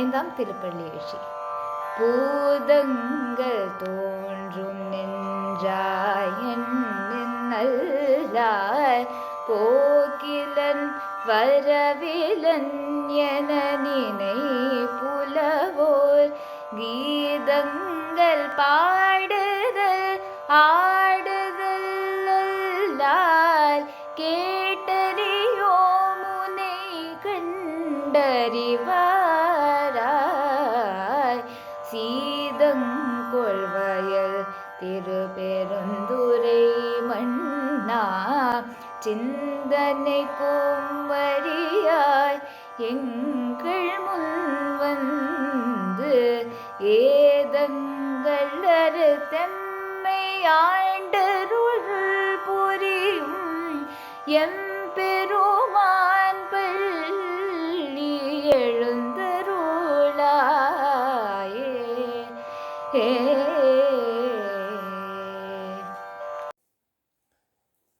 ஐந்தாம் திருப்பள்ளி எழுச்சி. பூதங்கள் தோன்றும் நின்றாய் நல்லாய் போக்கிலன் வரவிலன் என நினை புலவோர் கீதங்கள் பாடுதல் ஆடுதல் அல்லால் கேட்டறியோ முனை கண்டறிவாராய் சீதங்கொள்வயல் திருப்பெருந்துறை மன்னா சிந்தனைக்கும் வரியாய் எங்கள் முன் வந்து ஏதங்கள் அறுத்தெம்மை ஆண்டருள் புரியும் எம்பெருமான் பள்ளி எழுந்தருளாயே.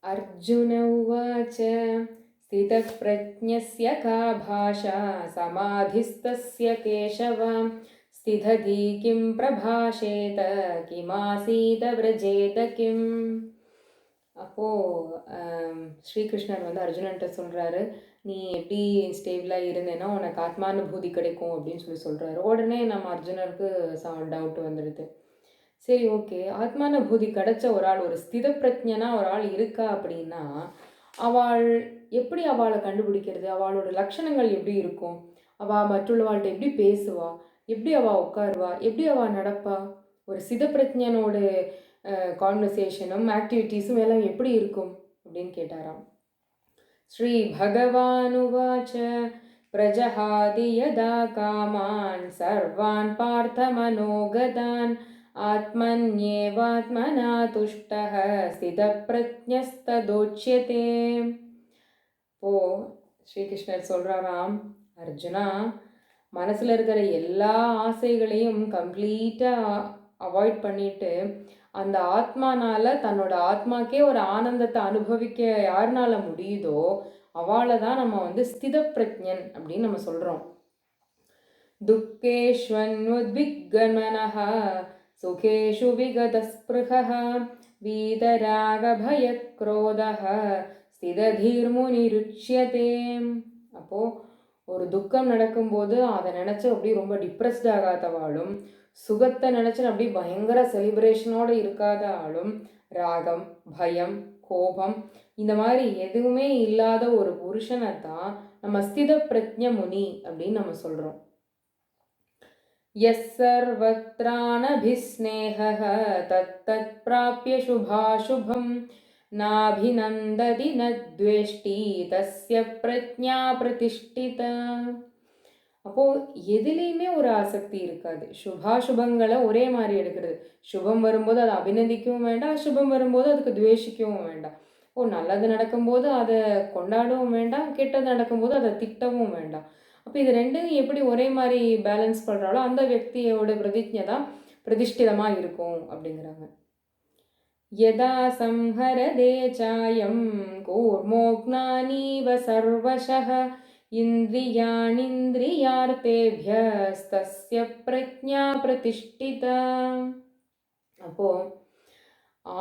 अर्जुन उवाच स्थितप्रज्ञस्य का भाषा समाधिस्तस्य केशव स्थितधि किं प्रभाषेत किमासीत व्रजेत किम्. அப்போது ஸ்ரீகிருஷ்ணர் வந்து அர்ஜுனன்ட்ட சொல்கிறாரு, நீ எப்படி ஸ்டேபிளாக இருந்தேன்னா உனக்கு ஆத்மானுபூதி கிடைக்கும் அப்படின்னு சொல்கிறாரு. உடனே நம்ம அர்ஜுனருக்கு டவுட் வந்துடுது. சரி, ஓகே, ஆத்மானுபூதி கிடைச்ச ஒரு ஆள், ஒரு ஸ்தித பிரஜனா ஒரு ஆள் இருக்கா அப்படின்னா அவள் எப்படி அவளை கண்டுபிடிக்கிறது? அவளோட லட்சணங்கள் எப்படி இருக்கும்? அவள் மற்றவள்கிட்ட எப்படி பேசுவா? எப்படி அவள் உட்காருவா? எப்படி அவள் நடப்பா? ஒரு ஸ்தித பிரஜனோட கான்வர்சேஷனும் ஆக்டிவிட்டீஸும் எல்லாம் எப்படி இருக்கும் அப்படின்னு கேட்டாராம். ஸ்ரீ பகவானுவாச்ச பிரஜஹாதி யதா காமான் சர்வான் பார்த்த மனோகதான் ஆத்மன்யேவாத்மனா துஷ்டஹ ஸ்திதப்ரஜ்ஞஸ்ததோச்யதே. ஓ, ஸ்ரீகிருஷ்ணர் சொல்கிறாராம், அர்ஜுனா, மனசில் இருக்கிற எல்லா ஆசைகளையும் கம்ப்ளீட்டாக அவாய்ட் பண்ணிட்டு அந்த ஆத்மானால தன்னோட ஆத்மாக்கே ஒரு ஆனந்தத்தை அனுபவிக்க யாருனால முடியுதோ அவளை தான் நம்ம வந்து ஸ்தித பிரஜ்ஞன் அப்படின்னு நம்ம சொல்கிறோம். துக்கேஷ்வன்னுத்விக்னமனஹ சுகேஷு விகதஸ்பிருஹ வீதராகபயக்ரோதஹ ஸ்திததீர்முனிருச்யதே. அப்போது ஒரு துக்கம் நடக்கும்போது அதை நினச்சி அப்படியே ரொம்ப டிப்ரெஸ்ட் ஆகாதவாளும், சுகத்தை நினச்சி அப்படியே பயங்கர செலிப்ரேஷனோடு இருக்காத ஆளும், ராகம், பயம், கோபம் இந்த மாதிரி எதுவுமே இல்லாத ஒரு புருஷனை தான் நம்ம ஸ்தித பிரஜ்ஞ முனி அப்படின்னு நம்ம சொல்கிறோம். யஸ் சர்வத்ரானபிஸ்நேஹ தத்தத் பிராப்ய சுபாசுபம் நாபிநந்ததி நத்வேஷ்டி தஸ்ய பிரஜ்ஞா பிரதிஷ்டிதா. அப்போது எதுலேயுமே ஒரு ஆசக்தி இருக்காது. சுபாசுபங்களை ஒரே மாதிரி எடுக்கிறது. சுபம் வரும்போது அதை அபிநந்திக்கவும் வேண்டாம், அசுபம் வரும்போது அதுக்கு துவேஷிக்கவும் வேண்டாம். நல்லது நடக்கும்போது அதை கொண்டாடவும் வேண்டாம், கெட்டது நடக்கும்போது அதை திட்டவும் வேண்டாம். அப்போ இது ரெண்டும் எப்படி ஒரே மாதிரி பேலன்ஸ் பண்ணுறாலோ அந்த வியக்தியோட பிரதிஜை தான் பிரதிஷ்டிதமாக இருக்கும் அப்படிங்கிறாங்க. யதா சம்ஹரதே சாயம் கூர்மோக்னானீவ சர்வசஹ இந்திரியாணிந்திரியார்த்தேபியஸ்தஸ்ய பிரஜ்ஞா பிரதிஷ்டிதா. அப்போது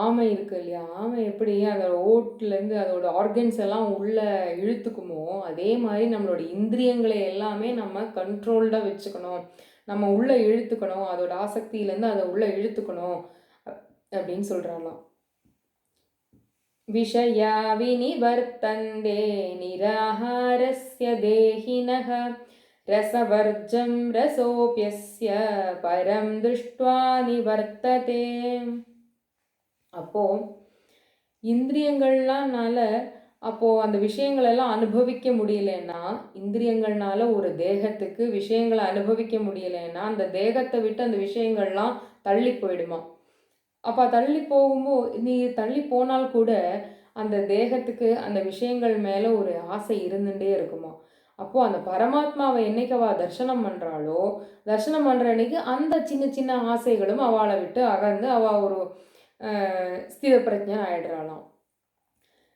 ஆமை இருக்கு இல்லையா, ஆமை எப்படி அதோட ஓட்டுலேருந்து அதோட ஆர்கன்ஸ் எல்லாம் உள்ளே இழுத்துக்குமோ அதே மாதிரி நம்மளோட இந்திரியங்களை எல்லாமே நம்ம கண்ட்ரோல்டாக வச்சுக்கணும், நம்ம உள்ளே இழுத்துக்கணும், அதோட ஆசக்தியிலேருந்து அதை உள்ளே இழுத்துக்கணும் அப்படின்னு சொல்கிறாங்களாம். விஷயா வினிவர்த்தந்தே நிராஹாரஸ்ய தேஹினஹ ரசவர்ஜம் ரசோப்யஸ்ய பரம் திருஷ்ட்வா நிவர்த்ததே. அப்போது இந்திரியங்கள்லாம்னால அப்போது அந்த விஷயங்களெல்லாம் அனுபவிக்க முடியலன்னா, இந்திரியங்கள்னால ஒரு தேகத்துக்கு விஷயங்களை அனுபவிக்க முடியலைன்னா அந்த தேகத்தை விட்டு அந்த விஷயங்கள்லாம் தள்ளி போயிடுமா. அப்போ தள்ளி போகும்போது நீ தள்ளி போனால் கூட அந்த தேகத்துக்கு அந்த விஷயங்கள் மேலே ஒரு ஆசை இருந்துகிட்டே இருக்குமா. அப்போது அந்த பரமாத்மாவை என்னைக்கு தரிசனம் பண்ணுறாளோ, தரிசனம் பண்ணுற அன்னைக்கு அந்த சின்ன சின்ன ஆசைகளும் அவளை விட்டு அகர்ந்து அவள் ஒரு ஸ்தித பிரஜ்ஞன் ஆயிடுறாளாம்.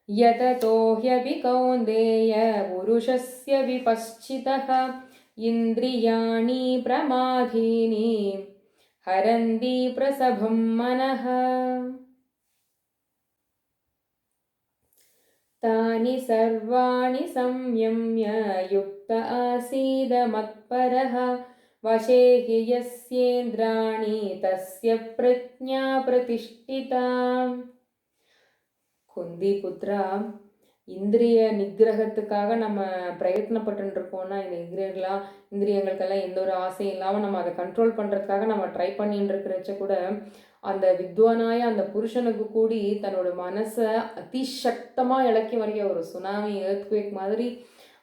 யததோ ஹ்யபி கௌந்தேய புருஷஸ்ய விபஸ்சிதஹ इन्द्रियाणि प्रमाथीनि हरन्ति प्रसभं मनः तानि सर्वाणि संयम्य युक्त आसीद मत्परः वशे हि यस्येन्द्राणि तस्य प्रज्ञा प्रतिष्ठिता குந்தி புத்ரா இந்திரிய நிகிரகத்துக்காக நம்ம பிரயத்னப்பட்டு இருக்கோம்னா இந்த இந்திரியங்களுக்கெல்லாம் எந்த ஒரு ஆசையும் இல்லாமல் நம்ம அதை கண்ட்ரோல் பண்ணுறதுக்காக நம்ம ட்ரை பண்ணிட்டு இருக்கிறச்ச கூட அந்த வித்வானாய அந்த புருஷனுக்கு கூடி தன்னோட மனசை அதிசக்தமாக இழக்கி வரைய ஒரு சுனாமி எர்த்குவேக் மாதிரி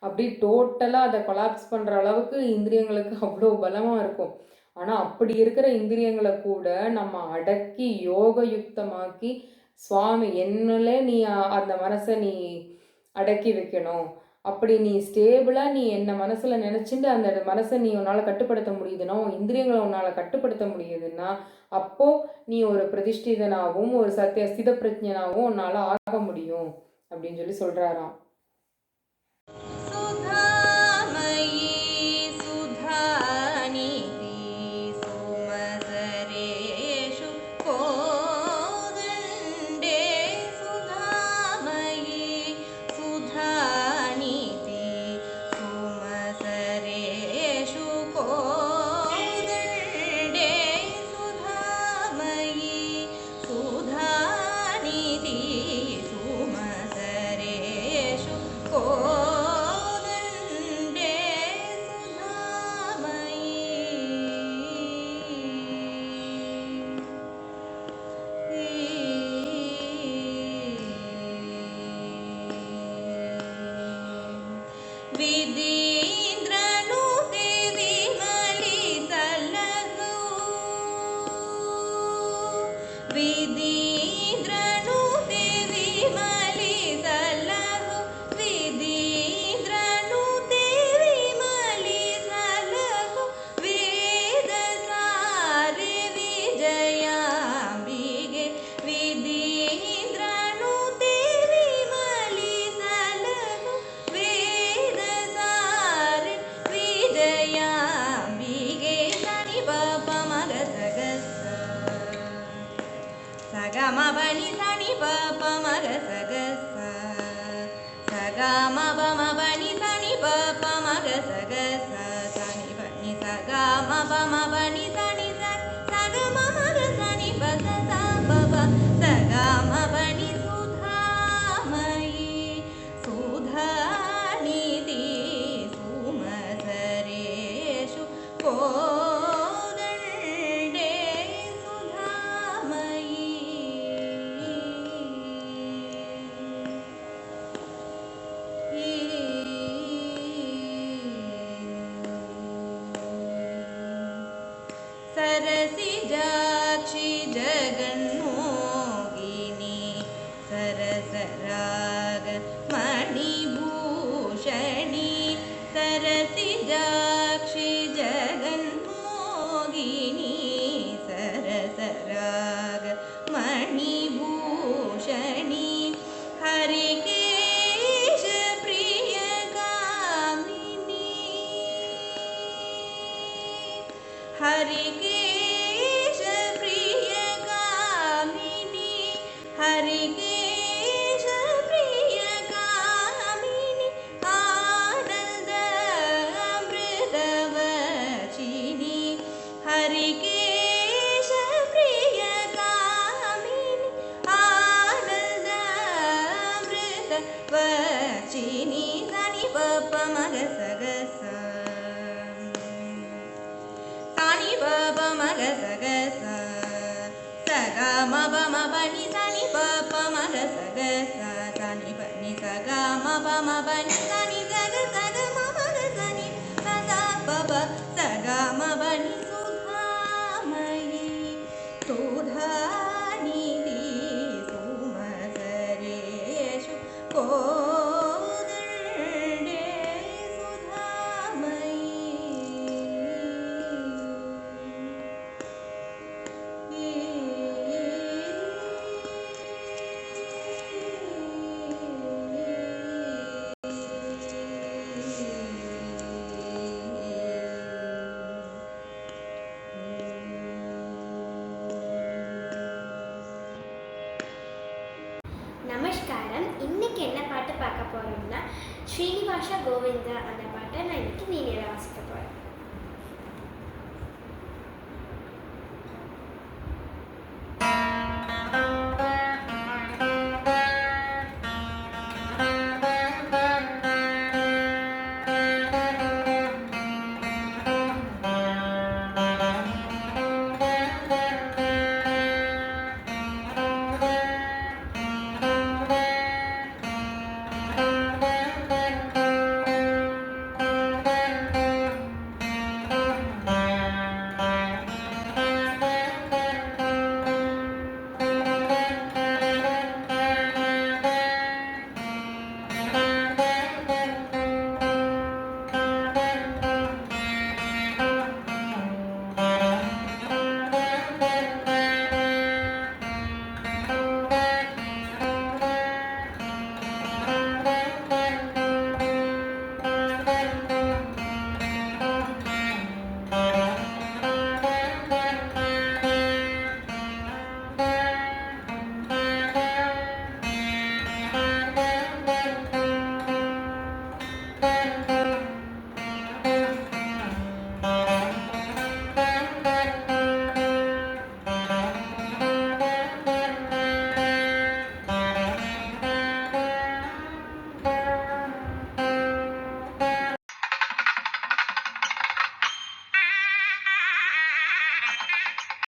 அப்படி டோட்டலாக அதை கொலாப்ஸ் பண்ணுற அளவுக்கு இந்திரியங்களுக்கு அவ்வளோ பலமாக இருக்கும். ஆனால் அப்படி இருக்கிற இந்திரியங்களை கூட நம்ம அடக்கி யோகயுக்தமாக்கி சுவாமி என்னலே நீ அந்த மனசை நீ அடக்கி வைக்கணும், அப்படி நீ ஸ்டேபிளாக நீ என்ன மனசில் நினச்சிட்டு அந்த மனசை நீ உன்னால் கட்டுப்படுத்த முடியுதுன்னா இந்திரியங்களை உன்னால் கட்டுப்படுத்த முடியுதுன்னா அப்போது நீ ஒரு பிரதிஷ்டிதனாகவும் ஒரு ஸ்தித பிரஜனாகவும் உன்னால் ஆக முடியும் அப்படின்னு சொல்லி சொல்கிறாராம். போகிறோம்னா ஸ்ரீனிவாசா கோவிந்தா அந்த பாட்டை நான் இன்னைக்கு வீணையில் வாசிக்க போகிறேன்.